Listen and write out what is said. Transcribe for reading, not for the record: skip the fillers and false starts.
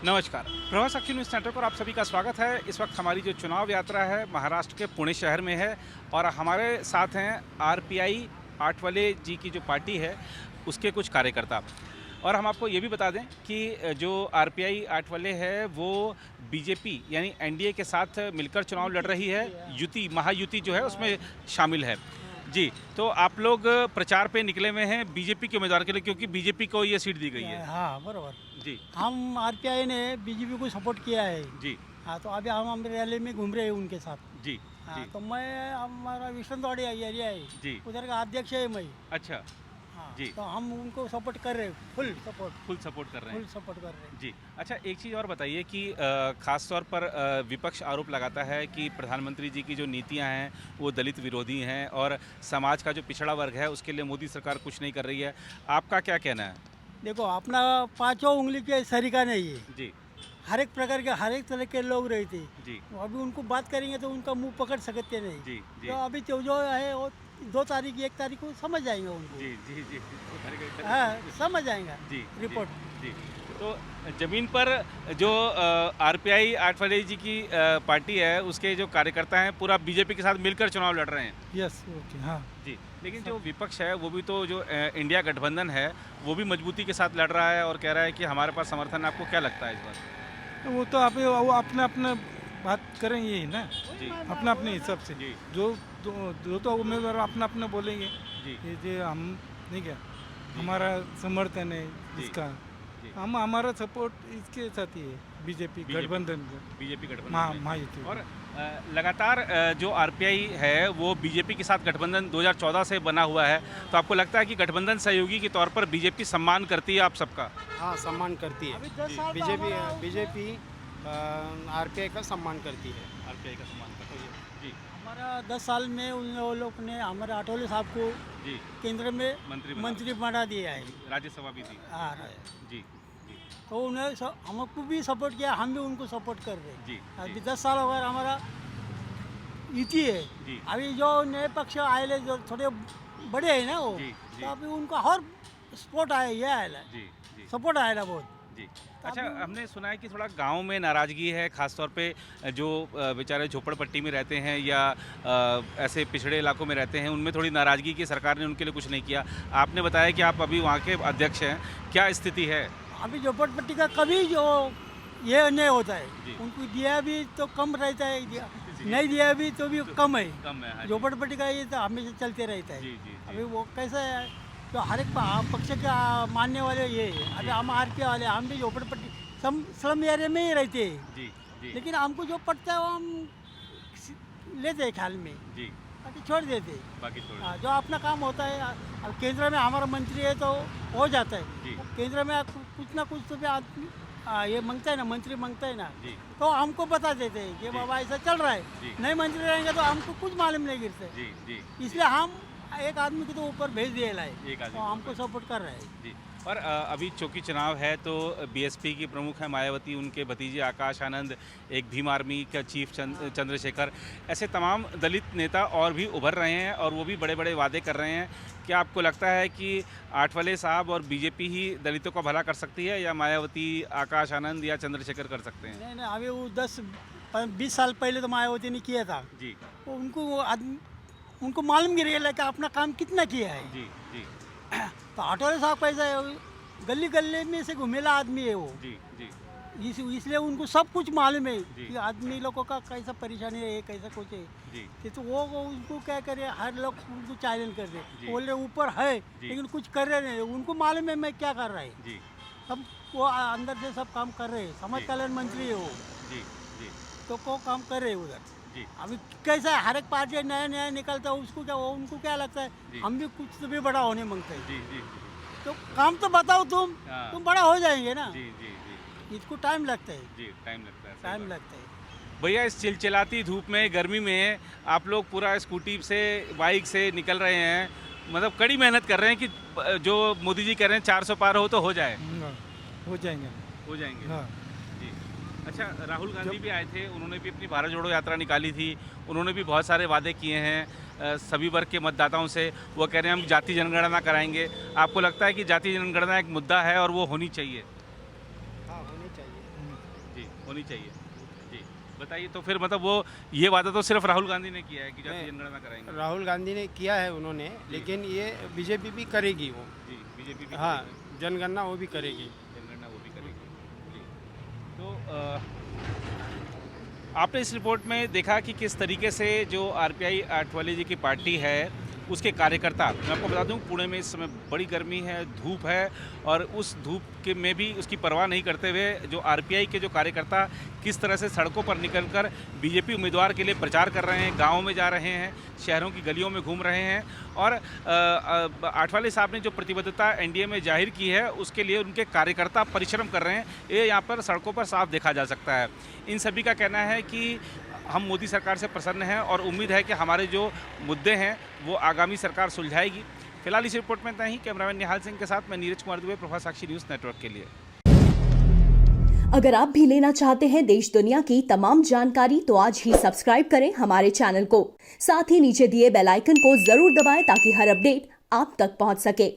नमस्कार, प्रवास साक्षी news network पर आप सभी का स्वागत है। इस वक्त हमारी जो चुनाव यात्रा है महाराष्ट्र के पुणे शहर में है और हमारे साथ हैं आरपीआई आठवले जी की जो पार्टी है उसके कुछ कार्यकर्ता। और हम आपको ये भी बता दें कि जो आरपीआई आठवले है वो बीजेपी यानी एनडीए के साथ मिलकर चुनाव लड़ रही है। युति महायुति जो है उसमें शामिल है जी। तो आप लोग प्रचार पे निकले हुए हैं बीजेपी के उम्मीदवार के लिए, क्योंकि बीजेपी को ये सीट दी गई है। हाँ बराबर। जी हम आरपीआई ने बीजेपी को सपोर्ट किया है। जी हाँ, तो अभी हम रैली में घूम रहे हैं उनके साथ। जी हाँ, जी तो मैं हमारा विष्णुवाड़ी एरिया है जी। उधर का अध्यक्ष है मैं। अच्छा हाँ, जी। तो हम उनको सपोर्ट कर रहे हैं, फुल सपोर्ट कर रहे हैं कर रहे हैं। जी। अच्छा, एक चीज़ और बताइए कि ख़ास तौर पर विपक्ष आरोप लगाता है कि प्रधानमंत्री जी की जो नीतियां हैं वो दलित विरोधी हैं और समाज का जो पिछड़ा वर्ग है उसके लिए मोदी सरकार कुछ नहीं कर रही है। आपका क्या कहना है? देखो, अपना पांचों उंगली के सरीका नहीं है। जी हर एक प्रकार के हर एक तरह के लोग रहते। जी अभी उनको बात करेंगे तो उनका मुंह पकड़ सकते नहीं। जी जी तो अभी जो है वो 2 तारीख 1 तारीख को समझ जाएंगे उनको। जी जी जी हाँ, समझ जाएंगे जी रिपोर्ट। जी। तो ज़मीन पर जो आरपीआई आठवले जी की पार्टी है उसके जो कार्यकर्ता हैं पूरा बीजेपी के साथ मिलकर चुनाव लड़ रहे हैं। यस, ओके, हाँ। जी, लेकिन जो विपक्ष है वो भी तो जो इंडिया गठबंधन है वो भी मजबूती के साथ लड़ रहा है और कह रहा है कि हमारे पास समर्थन है। आपको क्या लगता है इस बार? वो तो आप वो अपने अपने बात करेंगे ही ना, जी अपने अपने हिसाब से। जी जो तो उम्मीदवार अपना अपना बोलेंगे जी ये हम नहीं क्या हमारा समर्थन है जी, इसका। जी। हम हमारा सपोर्ट इसके साथ ही है, बीजेपी गठबंधन को, बीजेपी गठबंधन में। महायुति को। और लगातार जो आरपीआई है वो बीजेपी के साथ गठबंधन 2014 से बना हुआ है। तो आपको लगता है कि गठबंधन सहयोगी के तौर पर बीजेपी सम्मान करती है आप सबका? हाँ, सम्मान करती अभी है। 10 साल तो बीजेपी आरपीआई का सम्मान करती है। आरपीआई का सम्मान करती है जी हमारा 10 साल में वो लोग ने हमारे आठवले साहब को जी। केंद्र में मंत्री बना दिया है। राज्यसभा भी थी। हाँ, जी जी तो उन्हें हमको भी सपोर्ट किया, हम भी उनको सपोर्ट कर रहे हैं। जी अभी 10 साल हो गए हमारा युति है। जी अभी जो नए पक्ष आए जो थोड़े बड़े हैं ना वो, जी, जी। तो अभी उनका और सपोर्ट आया, ये आया जी जी सपोर्ट आया बहुत। जी। अच्छा, हमने सुना है कि थोड़ा गांव में नाराज़गी है, खासतौर पे जो बेचारे झोपड़पट्टी में रहते हैं या ऐसे पिछड़े इलाकों में रहते हैं उनमें थोड़ी नाराज़गी की सरकार ने उनके लिए कुछ नहीं किया। आपने बताया कि आप अभी वहाँ के अध्यक्ष हैं, क्या स्थिति है? अभी झोपड़पट्टी का कभी जो ये नहीं होता जी। है, उनको दिया भी तो कम रहता है, जी। नहीं दिया भी तो भी कम है। कम है। हाँ जी। झोपड़पट्टी का ये तो हमेशा चलते रहता है। जी जी अभी जी वो कैसा है, तो हर एक पक्ष का मानने वाले ये है। अभी हम आरपीआई वाले, हम भी झोपड़पट्टी स्लम एरिया में ही रहते हैं, जी जी लेकिन हमको जो पड़ता है वो हम लेते हैं ख्याल में, जी। बाकी छोड़ देते हैं। बाकी छोड़ हाँ, जो अपना काम होता है। अब केंद्र में हमारा मंत्री है तो हो जाता है। जी। केंद्र में कुछ ना कुछ तो भी आदमी ये मांगता है ना, मंत्री मांगता है ना, जी तो हमको बता देते हैं कि जी। बाबा ऐसा चल रहा है। जी। नए मंत्री रहेंगे तो हमको कुछ मालूम नहीं गिरते, जी जी इसलिए हम एक आदमी को तो ऊपर भेज दिए लाए, एक आदमी तो को हमको सपोर्ट कर रहे हैं। जी। और अभी चूँकि चुनाव है तो बीएसपी की प्रमुख है मायावती, उनके भतीजे आकाश आनंद, एक भीम आर्मी का चीफ चंद्रशेखर, ऐसे तमाम दलित नेता और भी उभर रहे हैं और वो भी बड़े बड़े वादे कर रहे हैं। क्या आपको लगता है कि आठवले साहब और बीजेपी ही दलितों का भला कर सकती है या मायावती, आकाश आनंद या चंद्रशेखर कर सकते हैं? नहीं, अभी वो 10-20 साल पहले तो मायावती ने किया था। जी वो उनको मालूम गिर गया कि अपना काम कितना किया है। जी जी तो आठवले साहब कैसा है, गली गली में से घूमेला आदमी है वो, जी जी इसलिए उनको सब कुछ मालूम है जी। कि आदमी लोगों का कैसा परेशानी है, कैसा कुछ है। जी तो वो उनको क्या करे, हर लोग उनको चैलेंज कर जी। रहे, बोल रहे ऊपर है जी। लेकिन कुछ कर रहे नहीं। उनको मालूम है मैं क्या कर रहा है, जी सब वो अंदर से सब काम कर रहे हैं। समाज जी। कल्याण मंत्री है वो, जी जी तो को काम कर रहे हैं उधर। जी अभी कैसा है, हर एक पार्टी नया नया निकलता है, उसको क्या उनको क्या लगता जी। है हम भी कुछ तो भी बड़ा होने मांगते हैं। जी जी तो काम तो बताओ हाँ। तुम बड़ा हो जाएंगे ना। जी जी जी इसको टाइम लगता है, जी टाइम लगता है, सही टाइम बात। लगता है। भैया, इस चिलचिलाती धूप में, गर्मी में आप लोग पूरा स्कूटी से, बाइक से निकल रहे हैं, मतलब कड़ी मेहनत कर रहे हैं कि जो मोदी जी कह रहे हैं 400 पार हो तो हो जाए। हो जाएंगे। हो जाएंगे। हाँ, जी। अच्छा, राहुल गांधी भी आए थे, उन्होंने भी अपनी भारत जोड़ो यात्रा निकाली थी, उन्होंने भी बहुत सारे वादे किए हैं सभी वर्ग के मतदाताओं से। वो कह रहे हैं हम जाति जनगणना कराएंगे। आपको लगता है कि जाति जनगणना एक मुद्दा है और वो होनी चाहिए? हाँ, होनी चाहिए। होनी चाहिए। जी बताइए, तो फिर मतलब वो ये वादा तो सिर्फ राहुल गांधी ने किया है कि जातीय जनगणना कराएंगे। राहुल गांधी ने किया है उन्होंने, लेकिन ये बीजेपी भी करेगी वो। जी बीजेपी भी हाँ, जनगणना वो भी करेगी। जनगणना वो भी करेगी। जी तो आपने इस रिपोर्ट में देखा कि किस तरीके से जो आरपीआई आठवले जी की पार्टी है उसके कार्यकर्ता, मैं आपको बता दूं पुणे में इस समय बड़ी गर्मी है, धूप है, और उस धूप के में भी उसकी परवाह नहीं करते हुए जो आरपीआई के जो कार्यकर्ता किस तरह से सड़कों पर निकलकर बीजेपी उम्मीदवार के लिए प्रचार कर रहे हैं, गाँव में जा रहे हैं, शहरों की गलियों में घूम रहे हैं, और आठवले साहब ने जो प्रतिबद्धता एनडीए में जाहिर की है उसके लिए उनके कार्यकर्ता परिश्रम कर रहे हैं, ये यहाँ पर सड़कों पर साफ देखा जा सकता है। इन सभी का कहना है कि हम मोदी सरकार से प्रसन्न हैं और उम्मीद है कि हमारे जो मुद्दे हैं वो आगामी सरकार सुलझाएगी। फिलहाल इस रिपोर्ट में इतना ही। कैमरामैन निहाल सिंह के साथ मैं नीरज कुमार दुबे, प्रभा साक्षी न्यूज़ नेटवर्क के लिए। अगर आप भी लेना चाहते हैं देश दुनिया की तमाम जानकारी तो आज ही सब्सक्राइब करें हमारे चैनल को। साथ ही नीचे दिए बेल आइकन को जरूर दबाएं ताकि हर अपडेट आप तक पहुंच सके।